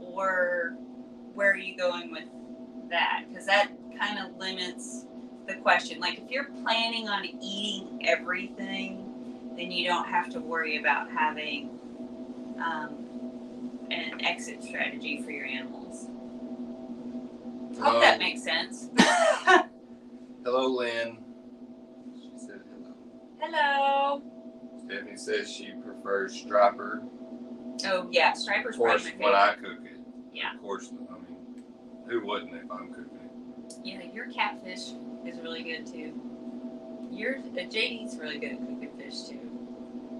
or where are you going with that? Because that kind of limits the question. Like if you're planning on eating everything, then you don't have to worry about having an exit strategy for your animals. Hope that makes sense. Hello, Lynn. She said hello. Hello. Stephanie says she prefers striper. Oh yeah, striper's Of course, probably my when favorite. I cook it. Yeah. Of course, I mean, who wouldn't if I'm cooking it? Yeah, your catfish is really good too. Your JD's really good at cooking fish too.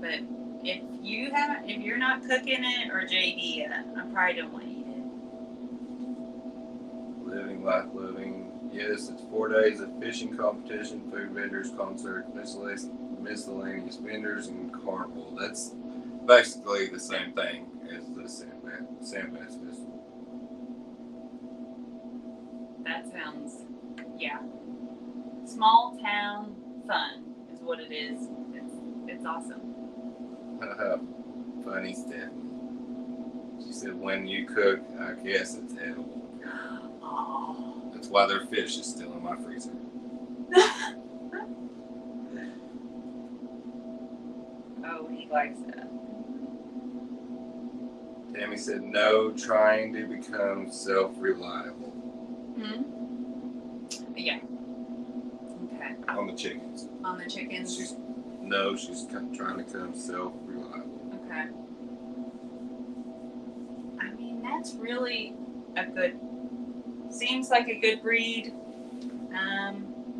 But if you're not cooking it or JD, I probably don't want to eat it. Living life, living. Yes, it's 4 days of fishing competition, food vendors, concerts, miscellaneous vendors, and carnival. That's basically the same thing as the Sandbass Festival. That sounds, yeah. Small town fun is what it is. It's awesome. Funny Stephanie. She said, when you cook, I guess it's edible. Oh. That's why their fish is still in my freezer. Oh, he likes that. Tammy said, no, trying to become self-reliable. Yeah. Okay. On the chickens. On the chickens? She's trying to become self-reliable. Okay. I mean, that's really a good, seems like a good breed.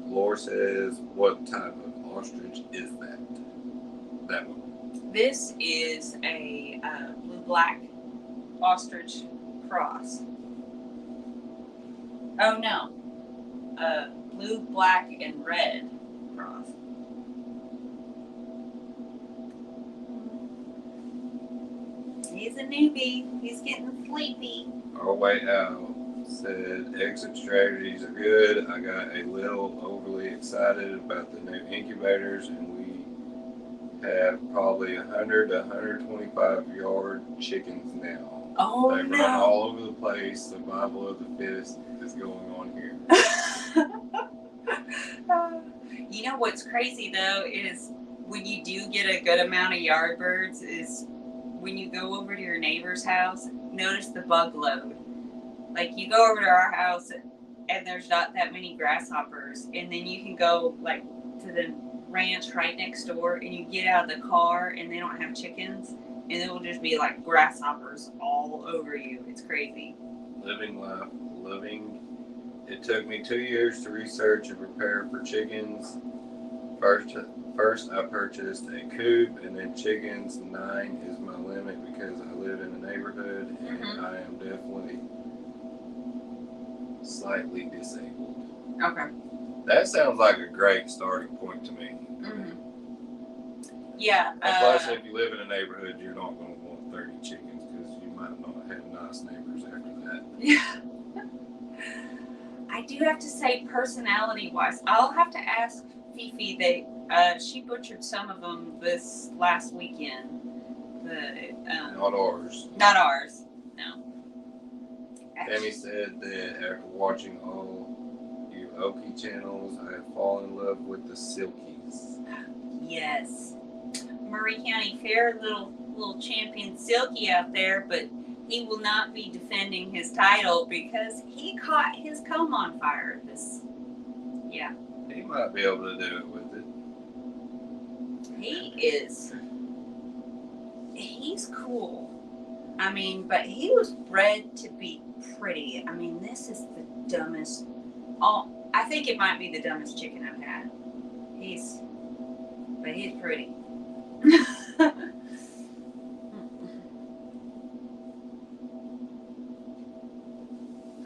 Laura says, what type of ostrich is that? That one. This is a blue-black ostrich cross. Oh no, blue, black, and red cross. He's a newbie. He's getting sleepy. Our way out said exit strategies are good. I got a little overly excited about the new incubators, and we have probably 100 to 125 yard chickens now. Oh, they no. run all over the place. Survival of the fittest is going on here. You know what's crazy though is when you do get a good amount of yard birds is when you go over to your neighbor's house, notice the bug load. Like you go over to our house and there's not that many grasshoppers, and then you can go like to the ranch right next door and you get out of the car and they don't have chickens and it will just be like grasshoppers all over you. It's crazy. Living life, living. It took me 2 years to research and prepare for chickens. First I purchased a coop, and then chickens. 9 is my limit because I live in a neighborhood and I am definitely slightly disabled. Okay. That sounds like a great starting point to me. Yeah. Plus, if you live in a neighborhood, you're not going to want 30 chickens because you might not have nice neighbors after that. Yeah. I do have to say, personality-wise, I'll have to ask Fifi. She butchered some of them this last weekend. Not ours. Not ours. No. Tammy said that after watching all you Okie channels, I have fallen in love with the Silkies. Yes. Murray County Fair, little champion Silky out there, but he will not be defending his title because he caught his comb on fire. Yeah. He might be able to do it with it. He's cool. I mean, but he was bred to be pretty. I mean, this is the dumbest. I think it might be the dumbest chicken I've had. He's pretty.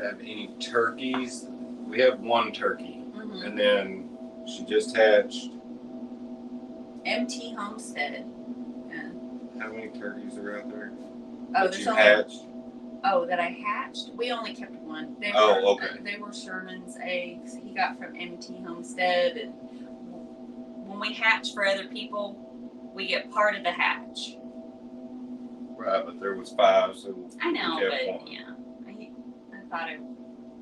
Have any turkeys? We have one turkey, and then she just hatched. MT Homestead. Yeah. How many turkeys are out there? Oh, that there's you only. Hatched? Oh, that I hatched? We only kept one. Okay. They were Sherman's eggs he got from MT Homestead, and when we hatch for other people, we get part of the hatch. Right, but there was 5, so I know, we but kept one. yeah, I thought I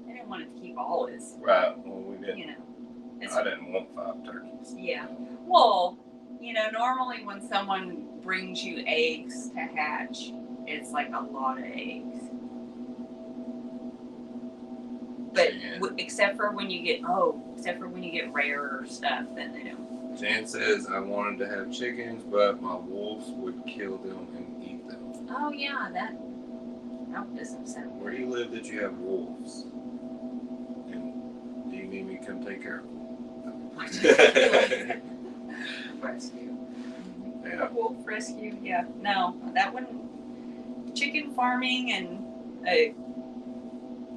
didn't want to keep all his. Right. Well, we didn't. You know. I didn't want 5 turkeys. Yeah. Well, normally when someone brings you eggs to hatch, it's like a lot of eggs. But Jan. except for when you get rarer stuff, then they don't. Jan says I wanted to have chickens, but my wolves would kill them and eat them. Oh yeah, that doesn't sound. Where do you live that you have wolves? And do you need me to come take care of them? Rescue. Yeah. Wolf rescue. Yeah. No, that wouldn't. Chicken farming and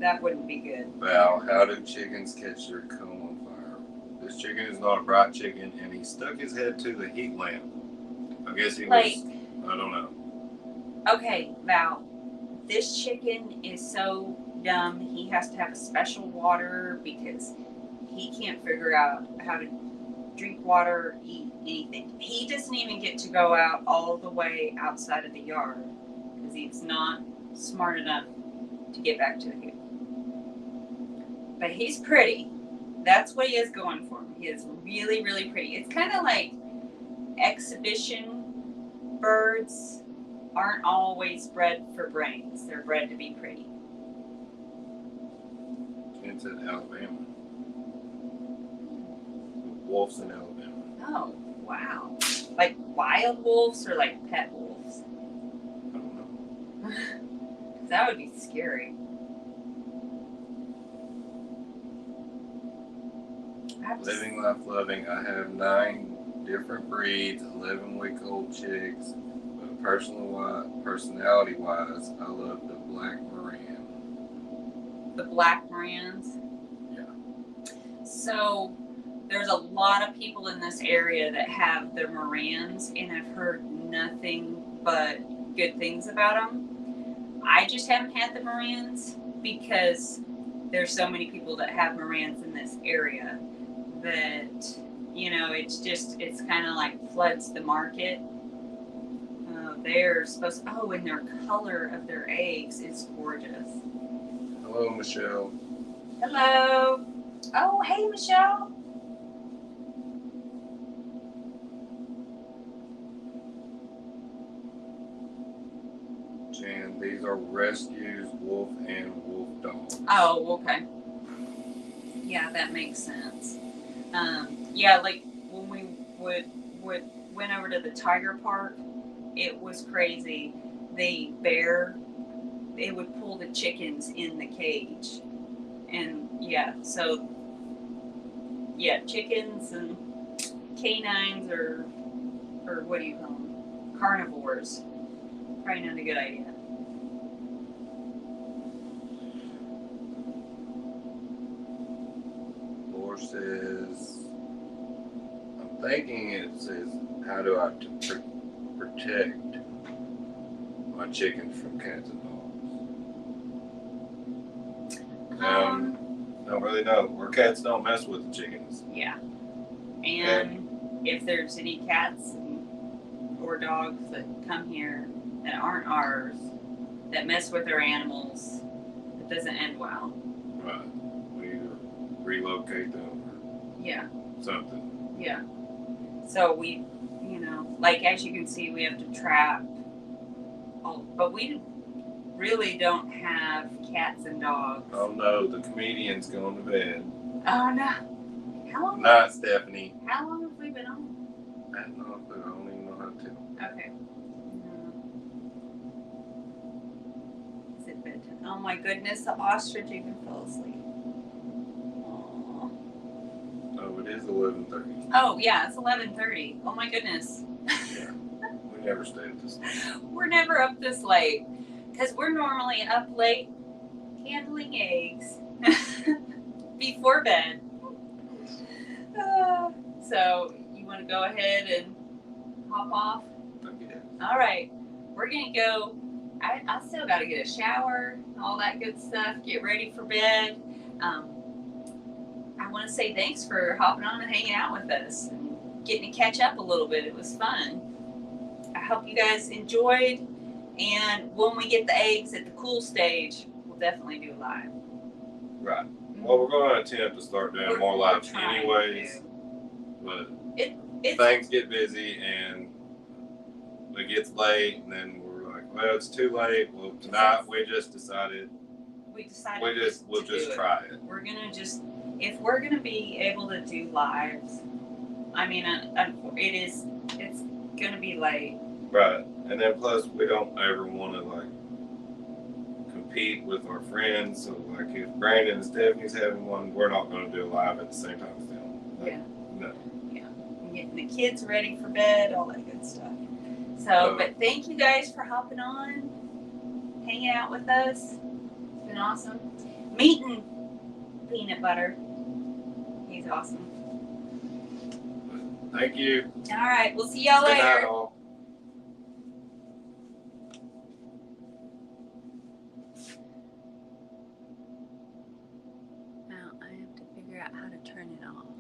that wouldn't be good. Val, how do chickens catch their comb on fire? This chicken is not a bright chicken, and he stuck his head to the heat lamp. I guess he was. I don't know. Okay, Val. This chicken is so dumb. He has to have a special water because he can't figure out how to drink water, eat anything. He doesn't even get to go out all the way outside of the yard because he's not smart enough to get back to the coop. But he's pretty. That's what he is going for him. He is really, really pretty. It's kind of like exhibition birds aren't always bred for brains. They're bred to be pretty. It's in Alabama. Wolves in Alabama. Oh, wow. Like wild wolves or like pet wolves? I don't know. That would be scary. Living life loving. I have 9 different breeds, 11-week-old chicks. But personality wise, I love the black Moran. The black Morans? Yeah. So there's a lot of people in this area that have the Morans, and I've heard nothing but good things about them. I just haven't had the Morans because there's so many people that have Morans in this area that, it's kind of like floods the market. They're supposed to, and their color of their eggs is gorgeous. Hello, Michelle. Hello. Oh, hey, Michelle. Jan, these are rescues, wolf and wolf dogs. Oh, okay. Yeah, that makes sense. Like when we went over to the tiger park, it was crazy. It would pull the chickens in the cage. And chickens and canines or what do you call them? Carnivores. Probably not a good idea. Laura says, I'm thinking it says, how do I protect my chickens from cats and dogs? Don't really know. Where cats don't mess with the chickens. Yeah. And if there's any cats or dogs that come here that aren't ours, that mess with our animals, it doesn't end well. Right. We either relocate them or something. Yeah. So we, like as you can see, we have to trap. But we really don't have cats and dogs. Oh no, the comedian's going to bed. Oh no. How long? Not Stephanie. How long have we been on? I don't know, but I don't even know how to. Okay. Is it bedtime? Oh my goodness, the ostrich even fell asleep. Aww. Oh, it is 11:30. Oh yeah, it's 11:30. Oh my goodness. Yeah. We never stay at this late. We're never up this late because we're normally up late handling eggs before bed. So you want to go ahead and hop off? Okay. All right, we're gonna go. I still got to get a shower, all that good stuff. Get ready for bed. I want to say thanks for hopping on and hanging out with us and getting to catch up a little bit. It was fun. I hope you guys enjoyed. And when we get the eggs at the cool stage, we'll definitely do live. Right. Well, we're going to attempt to start doing more lives anyways. But things get busy and it gets late, and then we're like, well, it's too late. Well, tonight we just decided we decided we'll just try it. We're gonna just, if we're gonna be able to do lives, I mean, it's gonna be late. Right, and then plus we don't ever want to like compete with our friends. So like if Brandon and Stephanie's having one, we're not going to do a live at the same time as them. Like, yeah. No. Yeah. And getting the kids ready for bed, all that good stuff. So, but thank you guys for hopping on, hanging out with us. It's been awesome. Meeting Peanut Butter. He's awesome. Thank you. All right. We'll see y'all Good later. night, all. Now I have to figure out how to turn it off.